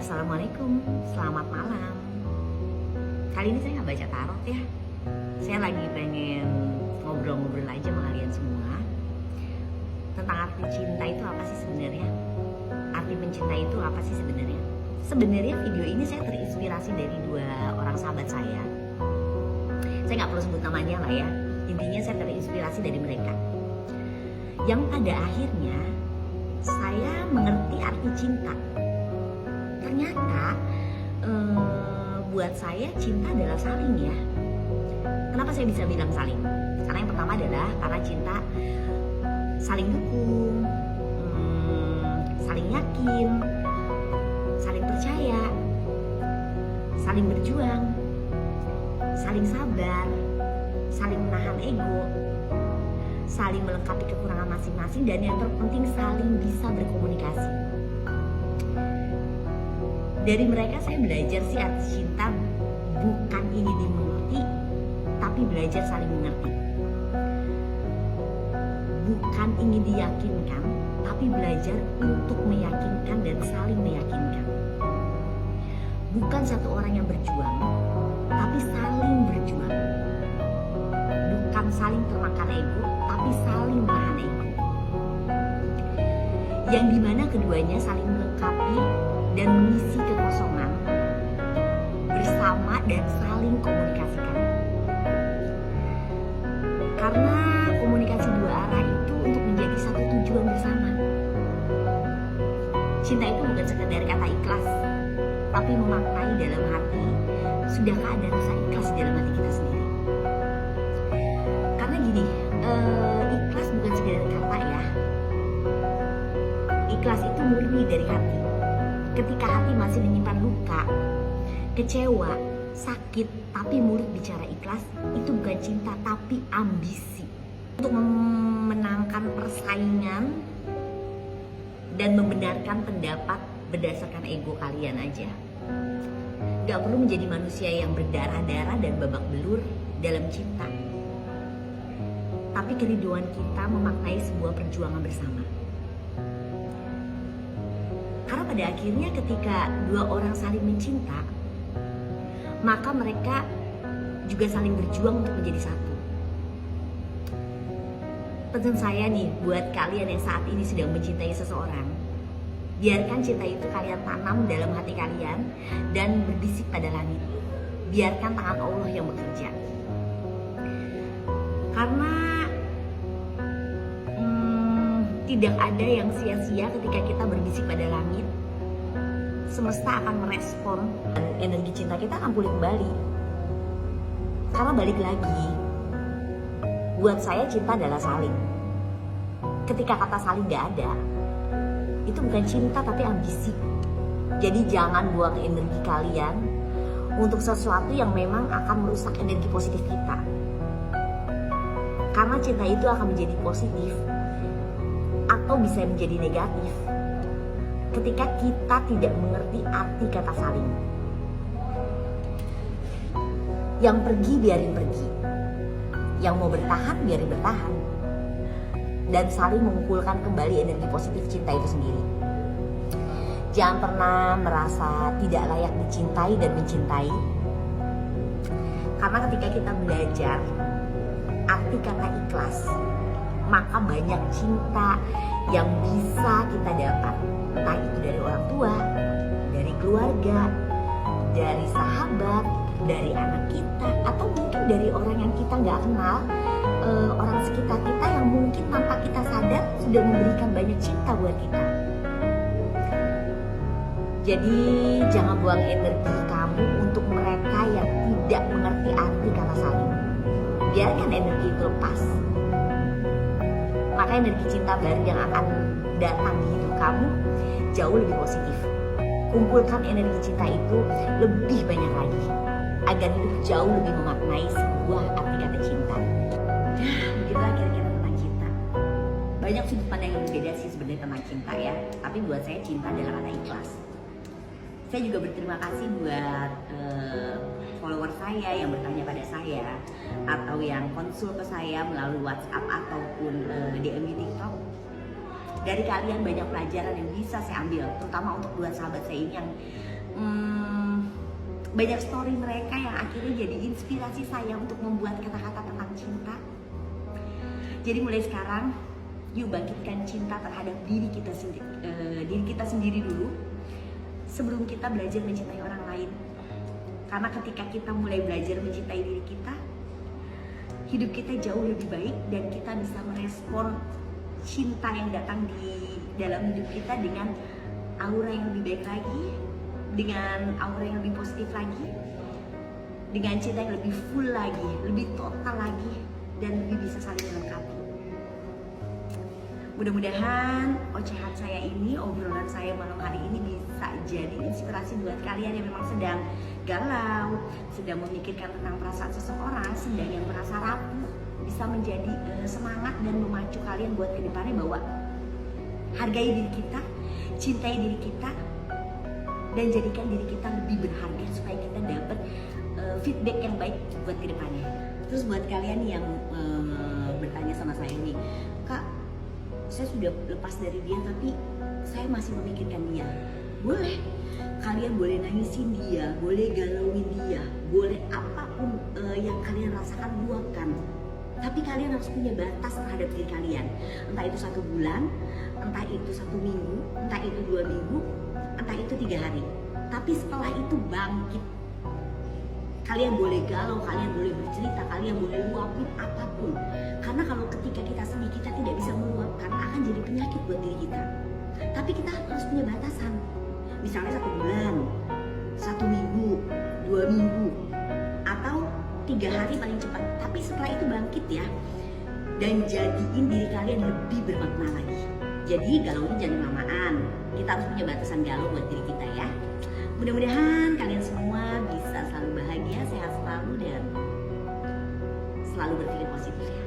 Assalamualaikum, selamat malam. Kali ini saya nggak baca tarot ya. Saya lagi pengen ngobrol-ngobrol aja sama kalian semua tentang arti cinta itu apa sih sebenarnya. Arti mencintai itu apa sih sebenarnya. Sebenarnya video ini saya terinspirasi dari dua orang sahabat saya. Saya nggak perlu sebut namanya lah ya. Intinya saya terinspirasi dari mereka. Yang pada akhirnya saya mengerti arti cinta. Ternyata buat saya cinta adalah saling ya. Kenapa saya bisa bilang saling? Karena yang pertama adalah karena cinta saling dukung, saling yakin, saling percaya, saling berjuang, saling sabar, saling menahan ego, saling melengkapi kekurangan masing-masing, dan yang terpenting saling bisa berkomunikasi. Dari mereka saya belajar sih arti cinta bukan ingin dimengerti, tapi belajar saling mengerti. Bukan ingin diyakinkan, tapi belajar untuk meyakinkan dan saling meyakinkan. Bukan satu orang yang berjuang, tapi saling berjuang. Bukan saling termakan ego, tapi saling menahan ego. Yang dimana keduanya saling melengkapi dan mengisi kekosongan bersama dan saling komunikasikan. Karena komunikasi dua arah itu untuk menjadi satu tujuan bersama. Cinta itu bukan sekedar kata ikhlas, tapi memaknai dalam hati. Sudahkah ada rasa ikhlas di dalam hati kita sendiri? Karena gini, ikhlas bukan sekedar kata ya. Ikhlas itu murni dari hati. Ketika hati masih menyimpan luka, kecewa, sakit, tapi mulut bicara ikhlas, itu bukan cinta tapi ambisi. Untuk memenangkan persaingan dan membenarkan pendapat berdasarkan ego kalian aja. Gak perlu menjadi manusia yang berdarah-darah dan babak belur dalam cinta. Tapi kerinduan kita memaknai sebuah perjuangan bersama. Karena pada akhirnya ketika dua orang saling mencinta, maka mereka juga saling berjuang untuk menjadi satu. Pesan saya nih buat kalian yang saat ini sedang mencintai seseorang, biarkan cinta itu kalian tanam dalam hati kalian dan berbisik pada langit. Biarkan tangan Allah yang bekerja. Karena tidak ada yang sia-sia ketika kita berbisik pada langit. Semesta akan merespon dan energi cinta kita akan pulih kembali. Karena balik lagi, buat saya cinta adalah saling. Ketika kata saling gak ada, itu bukan cinta tapi ambisi. Jadi jangan buang energi kalian untuk sesuatu yang memang akan merusak energi positif kita. Karena cinta itu akan menjadi positif atau bisa menjadi negatif ketika kita tidak mengerti arti kata saling. Yang pergi biarin pergi, yang mau bertahan biarin bertahan, dan saling mengumpulkan kembali energi positif cinta itu sendiri. Jangan pernah merasa tidak layak dicintai dan mencintai, karena ketika kita belajar arti kata ikhlas, maka banyak cinta yang bisa kita dapat. Entah itu dari orang tua, dari keluarga, dari sahabat, dari anak kita, atau mungkin dari orang yang kita nggak kenal, orang sekitar kita yang mungkin tanpa kita sadar sudah memberikan banyak cinta buat kita. Jadi jangan buang energi kamu untuk mereka yang tidak mengerti arti kata saling. Biarkan energi itu lepas. Maka energi cinta baru yang akan datang di hidup kamu jauh lebih positif. Kumpulkan energi cinta itu lebih banyak lagi agar hidup jauh lebih memaknai sebuah arti kata cinta. Begitulah kira-kira tentang cinta. Banyak sudut pandang yang berbeda sih sebenarnya tentang cinta ya. Tapi buat saya cinta adalah kata ikhlas. Saya juga berterima kasih buat follower saya yang bertanya pada saya atau yang konsul ke saya melalui WhatsApp ataupun DM di TikTok. Dari kalian banyak pelajaran yang bisa saya ambil, terutama untuk dua sahabat saya ini yang banyak story mereka yang akhirnya jadi inspirasi saya untuk membuat kata-kata tentang cinta. Jadi mulai sekarang, yuk bangkitkan cinta terhadap diri kita sendiri dulu sebelum kita belajar mencintai orang lain. Karena ketika kita mulai belajar mencintai diri kita, hidup kita jauh lebih baik dan kita bisa merespon cinta yang datang di dalam hidup kita dengan aura yang lebih baik lagi, dengan aura yang lebih positif lagi, dengan cinta yang lebih full lagi, lebih total lagi, dan lebih bisa saling melengkapi. Mudah-mudahan ocehan saya ini, obrolan saya malam hari ini bisa jadi inspirasi buat kalian yang memang sedang galau, sedang memikirkan tentang perasaan seseorang, sedang yang merasa rapuh, bisa menjadi semangat dan memacu kalian buat kedepannya bahwa hargai diri kita, cintai diri kita, dan jadikan diri kita lebih berharga supaya kita dapat feedback yang baik buat kedepannya. Terus buat kalian yang bertanya sama saya nih, Kak, saya sudah lepas dari dia tapi saya masih memikirkan dia. Boleh, kalian boleh nangisin dia, boleh galauin dia, boleh apapun yang kalian rasakan luapkan. Tapi kalian harus punya batas terhadap diri kalian. Entah itu 1 bulan, entah itu 1 minggu, entah itu 2 minggu, entah itu 3 hari. Tapi setelah itu bangkit. Kalian boleh galau, kalian boleh bercerita, kalian boleh luapin apapun. Karena kalau ketika kita sedih, kita tidak bisa meluapkan, akan jadi penyakit buat diri kita. Tapi kita harus punya batasan. Misalnya 1 bulan, 1 minggu, 2 minggu, atau 3 hari paling cepat. Tapi setelah itu bangkit ya, dan jadiin diri kalian lebih bermakna lagi. Jadi galaunya jangan lamaan. Kita harus punya batasan galau buat diri kita ya. Mudah-mudahan kalian semua bisa selalu bahagia, sehat selalu, dan selalu berpikir positif ya.